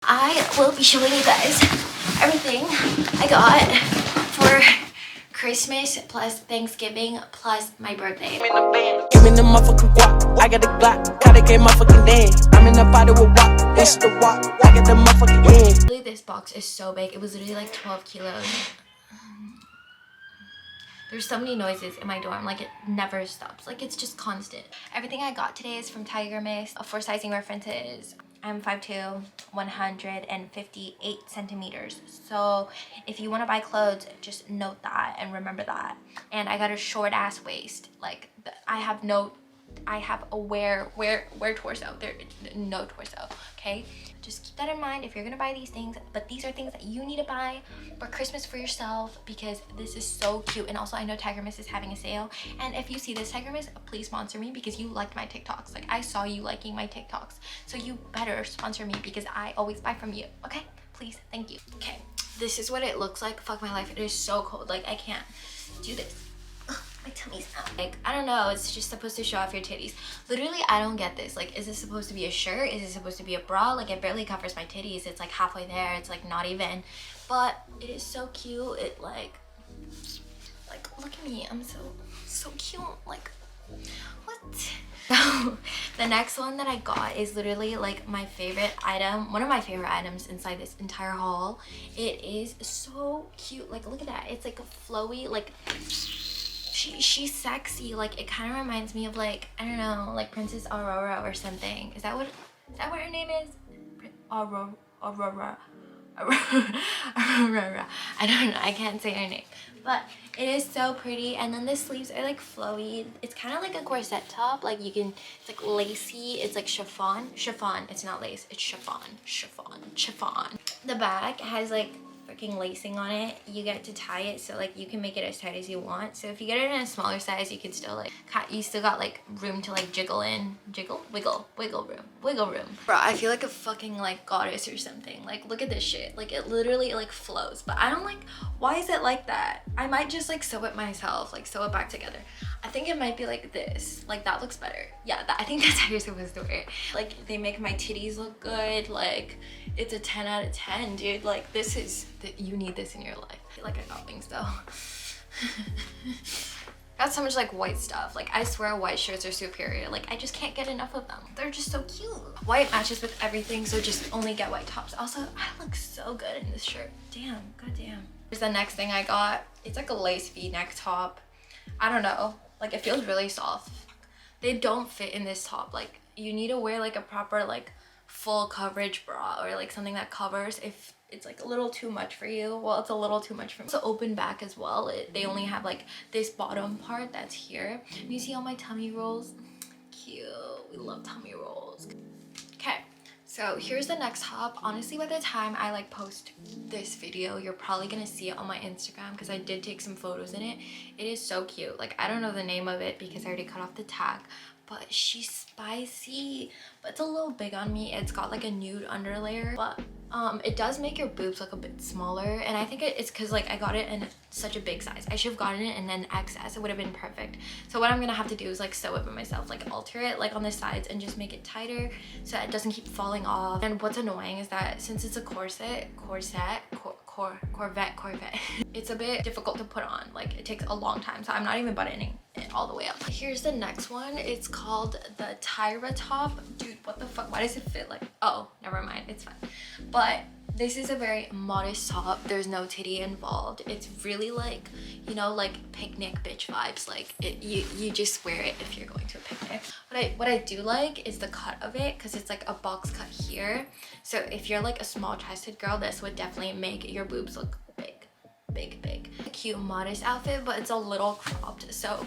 I will be showing you guys everything I got for Christmas plus Thanksgiving plus my birthday. Give me the motherfucking guap. I got the Glock. Gotta get motherfucking dance. I'm in the body with WAP. This the WAP. I got the motherfucking dance. Literally, this box is so big. It was literally like 12 kilos. There's so many noises in my dorm, like it never stops. Like it's just constant. Everything I got today is from TIGERMIST. For sizing references, I'm 5'2", 158 centimeters. So if you want to buy clothes, just note that and remember that. And I got a short ass waist. Like I have a wear torso. There no torso. Okay, just keep that in mind if you're gonna buy these things. But these are things that you need to buy for Christmas for yourself, because this is so cute. And also I know TIGERMIST is having a sale, and if you see this, TIGERMIST, please sponsor me, because you liked my TikToks. Like I saw you liking my TikToks, so you better sponsor me because I always buy from you. Okay, please, thank you. Okay, this is what it looks like. Fuck my life, it is so cold. Like I can't do this. My tummy's out. Like, I don't know, it's just supposed to show off your titties. Literally, I don't get this. Like, is this supposed to be a shirt? Is it supposed to be a bra? Like, it barely covers my titties. It's like halfway there. It's like not even. But it is so cute. It like look at me. I'm so cute. Like, what? So the next one that I got is literally like my favorite item, one of my favorite items inside this entire haul. It is so cute. Like, look at that. It's like a flowy, like she's sexy. Like it kind of reminds me of, like, I don't know, like Princess Aurora or something. Is that what her name is? Aurora. Aurora. I don't know, I can't say her name, but it is so pretty. And then the sleeves are like flowy. It's kind of like a corset top. Like you can, it's like lacy. It's like chiffon. It's not lace, it's chiffon. The back has like freaking lacing on it. You get to tie it, so like you can make it as tight as you want. So if you get it in a smaller size, you can still like you still got like room to like wiggle room. Bro, I feel like a fucking like goddess or something. Like look at this shit. Like it literally like flows, but I don't like, why is it like that? I might just like sew it myself, like sew it back together. I think it might be like this. Like that looks better. Yeah, I think that's how you're supposed to wear it. Like they make my titties look good. Like it's a 10 out of 10, dude. Like this is, you need this in your life. I feel like I got things though. Got so much like white stuff. Like I swear white shirts are superior. Like I just can't get enough of them. They're just so cute. White matches with everything, so just only get white tops. Also, I look so good in this shirt. Damn, goddamn. Here's the next thing I got. It's like a lace V-neck top. I don't know. Like it feels really soft. They don't fit in this top. Like you need to wear like a proper like full coverage bra, or like something that covers if it's like a little too much for you. Well, it's a little too much for me. It's an open back as well. They only have like this bottom part that's here. And you see all my tummy rolls? Cute. We love tummy rolls. Okay, so here's the next top. Honestly, by the time I like post this video, you're probably gonna see it on my Instagram, because I did take some photos in it. It is so cute. Like I don't know the name of it because I already cut off the tag, but she's spicy, but it's a little big on me. It's got like a nude underlayer, but it does make your boobs look a bit smaller, and I think it's because like I got it in such a big size. I should have gotten it in an XS. It would have been perfect. So what I'm gonna have to do is like sew it by myself, like alter it like on the sides and just make it tighter so that it doesn't keep falling off. And what's annoying is that since it's a corvette, it's a bit difficult to put on. Like it takes a long time, so I'm not even buttoning it all the way up. Here's the next one. It's called the Tyra top. Dude, what the fuck? Why does it fit like, oh, never mind, it's fine. But this is a very modest top. There's no titty involved. It's really like, you know, like picnic bitch vibes. Like you just wear it if you're going to a picnic. What I do like is the cut of it, because it's like a box cut here. So if you're like a small chested girl, this would definitely make your boobs look big. A cute modest outfit, but it's a little cropped, so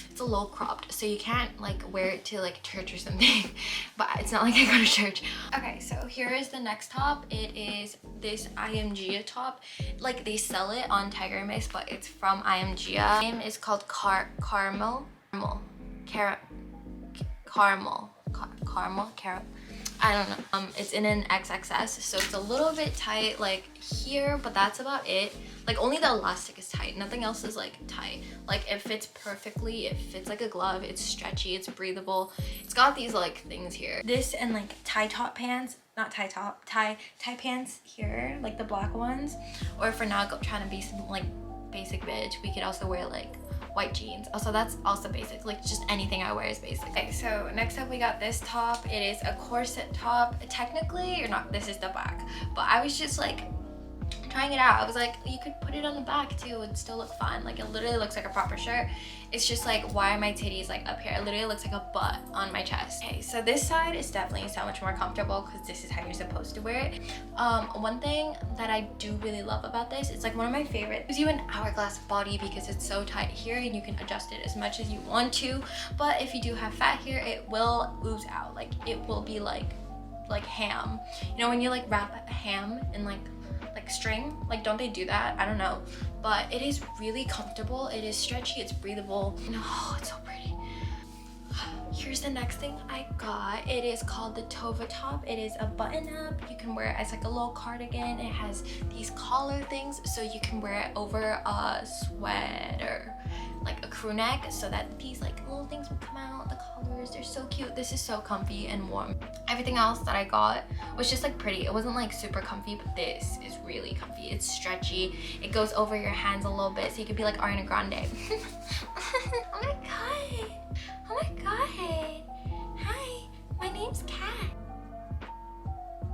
it's a little cropped, so you can't like wear it to like church or something. But it's not like I go to church. Okay, so here is the next top. It is this IMG top. Like they sell it on TIGERMIST, but it's from IMG. The name is called Caramel. I don't know. It's in an XXS, so it's a little bit tight like here, but that's about it. Like only the elastic is tight, nothing else is like tight. Like it fits perfectly, it fits like a glove, it's stretchy, it's breathable. It's got these like things here. This and like tie top pants, not tie top, tie pants here, like the black ones. Or if we're not trying to be some like basic bitch, we could also wear like white jeans. Also, that's also basic. Like just anything I wear is basic. Okay, so next up we got this top. It is a corset top. Technically, or not, this is the back. But I was just like trying it out. I was like, you could put it on the back too and still look fun. Like it literally looks like a proper shirt. It's just like, why are my titties like up here? It literally looks like a butt on my chest. Okay, so this side is definitely so much more comfortable because this is how you're supposed to wear it. One thing that I do really love about this, it's like one of my favorites. It gives you an hourglass body because it's so tight here and you can adjust it as much as you want to. But if you do have fat here, it will ooze out. Like it will be like ham. You know when you like wrap a ham in like string, like don't they do that? I don't know, but it is really comfortable, it is stretchy, it's breathable. Oh, it's so pretty. Here's the next thing I got. It is called the Tova top. It is a button up. You can wear it as like a little cardigan. It has these collar things so you can wear it over a sweater, like a crew neck, so that these like little things will come out. The colors, they're so cute. This is so comfy and warm. Everything else that I got was just like pretty. It wasn't like super comfy, but this is really comfy. It's stretchy. It goes over your hands a little bit so you could be like Ariana Grande. Oh my god. Oh my god. Hi, my name's Kat.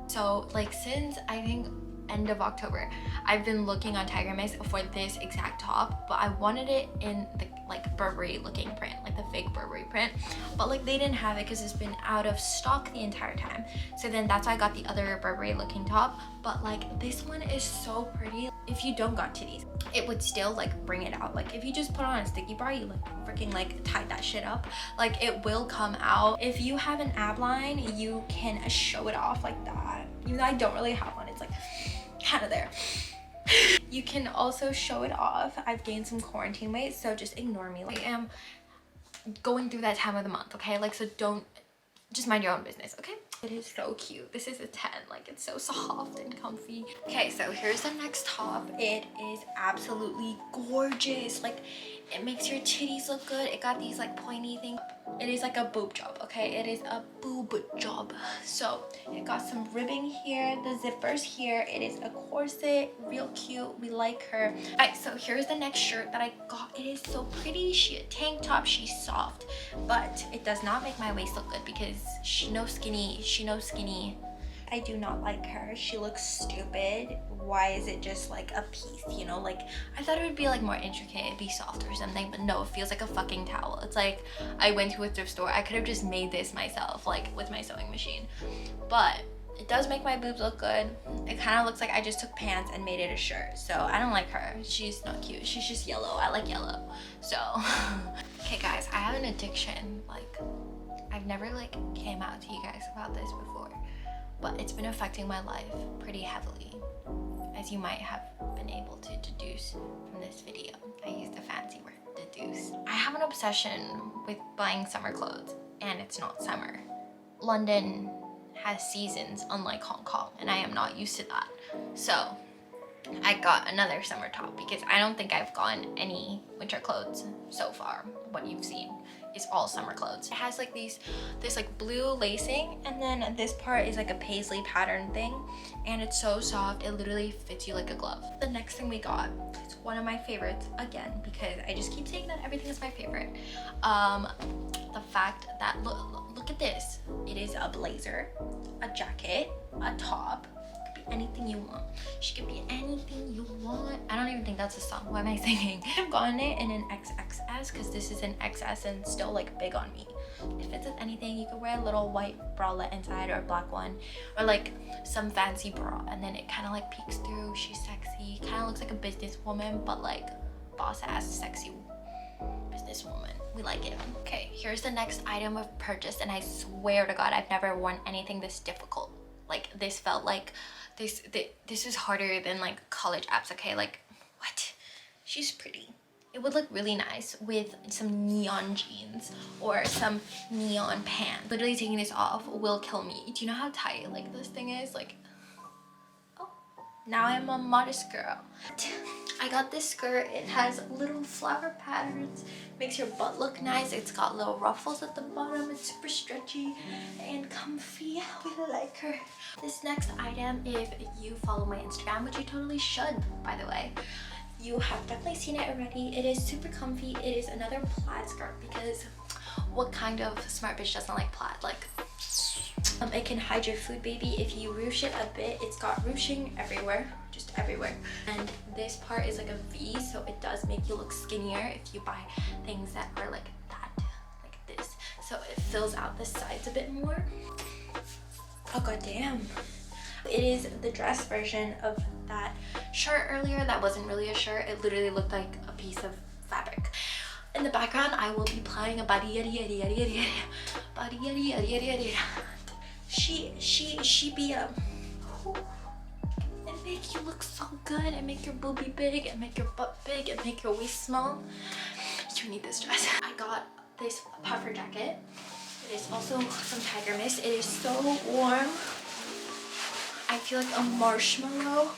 So like since I think end of October, I've been looking on TIGERMIST for this exact top, but I wanted it in the like Burberry looking print, like the fake Burberry print, but like they didn't have it because it's been out of stock the entire time. So then that's why I got the other Burberry looking top. But like this one is so pretty. If you don't got titties, it would still like bring it out. Like if you just put on a sticky bar, you like freaking like tie that shit up, like it will come out. If you have an ab line, you can show it off like that. Even though I don't really have one, it's like kind of there. You can also show it off. I've gained some quarantine weight, so just ignore me. Like, I am going through that time of the month, okay? Like, so don't, just mind your own business, okay? It is so cute. This is a 10. Like, it's so soft and comfy. Okay, so here's the next top. It is absolutely gorgeous. Like, it makes your titties look good. It got these like pointy things. It is like a boob job, okay? It is a boob job. So it got some ribbing here, the zippers here. It is a corset, real cute. We like her. All right, so here's the next shirt that I got. It is so pretty. She a tank top. She's soft, but it does not make my waist look good because she no skinny. She no skinny. I do not like her. She looks stupid. Why is it just like a piece, you know? Like I thought it would be like more intricate, it'd be soft or something, but no, it feels like a fucking towel. It's like I went to a thrift store. I could have just made this myself, like with my sewing machine. But it does make my boobs look good. It kind of looks like I just took pants and made it a shirt. So I don't like her. She's not cute. She's just yellow. I like yellow. So okay guys, I have an addiction. Like I've never like came out to you guys about this before, but it's been affecting my life pretty heavily, as you might have been able to deduce from this video. I used a fancy word, deduce. I have an obsession with buying summer clothes, and it's not summer. London has seasons unlike Hong Kong, and I am not used to that. So I got another summer top because I don't think I've gotten any winter clothes so far. What you've seen is all summer clothes. It has like this like blue lacing, and then this part is like a paisley pattern thing, and it's so soft. It literally fits you like a glove. The next thing we got, it's one of my favorites again because I just keep saying that everything is my favorite. The fact that look at this. It is a blazer, a jacket, a top. Anything you want. She could be anything you want. I don't even think that's a song. What am I singing? I've gotten it in an XXS because this is an XS and still like big on me. It fits with anything. You could wear a little white bralette inside or a black one, or like some fancy bra, and then it kind of like peeks through. She's sexy. Kind of looks like a businesswoman, but like boss ass sexy businesswoman. We like it. Okay, here's the next item of purchase, and I swear to God, I've never worn anything this difficult. Like this felt like this is harder than like college apps, okay? Like what? She's pretty. It would look really nice with some neon jeans or some neon pants. Literally taking this off will kill me. Do you know how tight like this thing is? Like, oh, now I'm a modest girl. I got this skirt. It has little flower patterns, makes your butt look nice. It's got little ruffles at the bottom. It's super stretchy and comfy. I really like her. This next item, if you follow my Instagram, which you totally should, by the way, you have definitely seen it already. It is super comfy. It is another plaid skirt because what kind of smart bitch doesn't like plaid? Like, it can hide your food baby. If you ruche it a bit, it's got ruching everywhere, just everywhere. And this part is like a V, so it does make you look skinnier if you buy things that are like that, like this. So it fills out the sides a bit more. Oh god damn. It is the dress version of that shirt earlier that wasn't really a shirt. It literally looked like a piece of fabric. In the background, I will be playing a body yaddy yaddy yaddy yaddy yaddy body yaddy yaddy yaddy yaddy. She be it make you look so good and make your booby big and make your butt big and make your waist small. You need this dress. I got this puffer jacket. It is also from TIGERMIST. It is so warm. I feel like a marshmallow.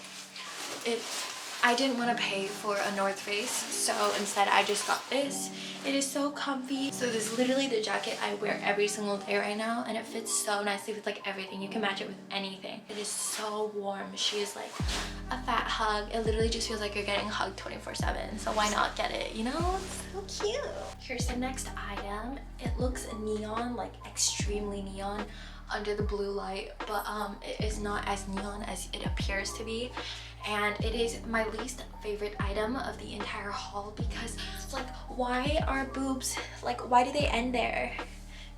I didn't want to pay for a North Face, so instead I just got this. It is so comfy. So this is literally the jacket I wear every single day right now, and it fits so nicely with like everything. You can match it with anything. It is so warm. She is like a fat hug. It literally just feels like you're getting hugged 24/7. So why not get it, you know? It's so cute. Here's the next item. It looks neon, like extremely neon under the blue light, but it is not as neon as it appears to be. And it is my least favorite item of the entire haul because, like, why are boobs, like, why do they end there?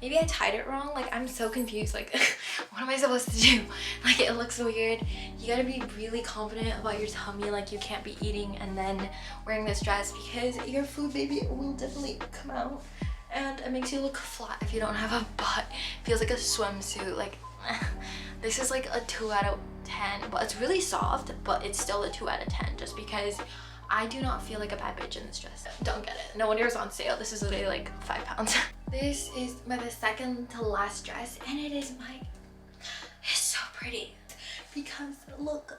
Maybe I tied it wrong. Like, I'm so confused. Like, what am I supposed to do? Like, it looks weird. You gotta be really confident about your tummy. Like, you can't be eating and then wearing this dress because your food baby will definitely come out. And it makes you look flat if you don't have a butt. It feels like a swimsuit. Like, this is like a 2 out of 10. But it's really soft, but it's still a 2 out of 10 just because I do not feel like a bad bitch in this dress. Don't get it. No wonder it's on sale. This is literally like £5. This is the second to last dress, and it is it's so pretty because look,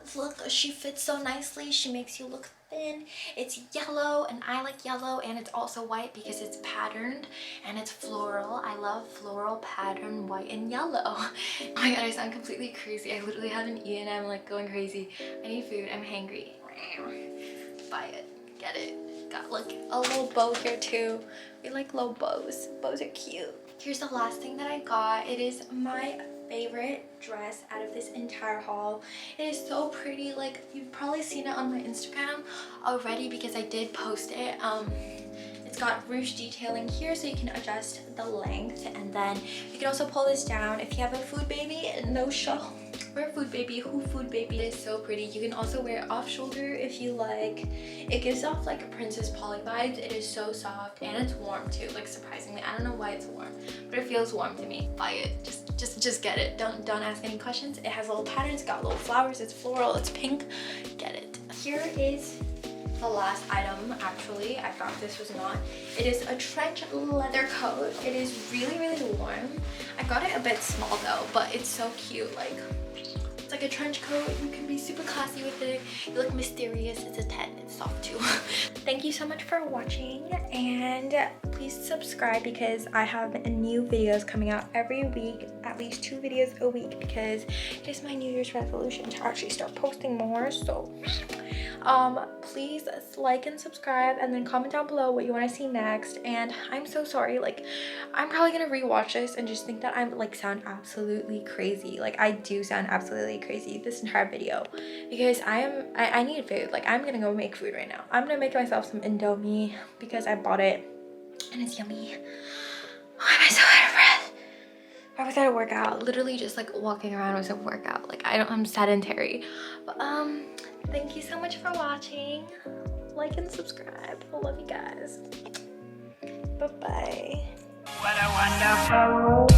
she fits so nicely. She makes you look thin. It's yellow, and I like yellow, and it's also white because it's patterned and it's floral. I love floral pattern white and yellow. Oh my god, I sound completely crazy. I literally haven't eaten. I'm like going crazy. I need food. I'm hangry. Buy it, get it. Got like a little bow here too. We like low bows. Bows are cute. Here's the last thing that I got. It is my favorite dress out of this entire haul. It is so pretty. Like, you've probably seen it on my Instagram already because I did post it. It's got ruche detailing here so you can adjust the length, and then you can also pull this down if you have a food baby. No show. Wear food baby, who food baby. It is so pretty. You can also wear it off shoulder if you like. It gives off like Princess Polly vibes. It is so soft and it's warm too, like surprisingly. I don't know why it's warm, but it feels warm to me. Buy it. Just get it. Don't ask any questions. It has little patterns, got little flowers, it's floral, it's pink. Get it. Here is the last item. Actually, I thought this was not. It is a trench leather coat. It is really warm. I got it a bit small though, but it's so cute. Like, it's like a trench coat. You can be super classy with it. You look mysterious. It's a 10. It's soft too. Thank you so much for watching, and please subscribe because I have new videos coming out every week, at least 2 videos a week, because it is my New Year's resolution to actually start posting more. So please like and subscribe, and then comment down below what you want to see next. And I'm so sorry, like, I'm probably gonna rewatch this and just think that I'm like sound absolutely crazy. Like, I do sound absolutely crazy this entire video because I need food. Like, I'm gonna go make food right now. I'm gonna make myself some Indomie because I bought it and it's yummy. Why am I so out of breath? I was at a workout. Literally just like walking around was a workout. Like, I'm sedentary. But thank you so much for watching. Like and subscribe. I love you guys. Bye bye. What a wonderful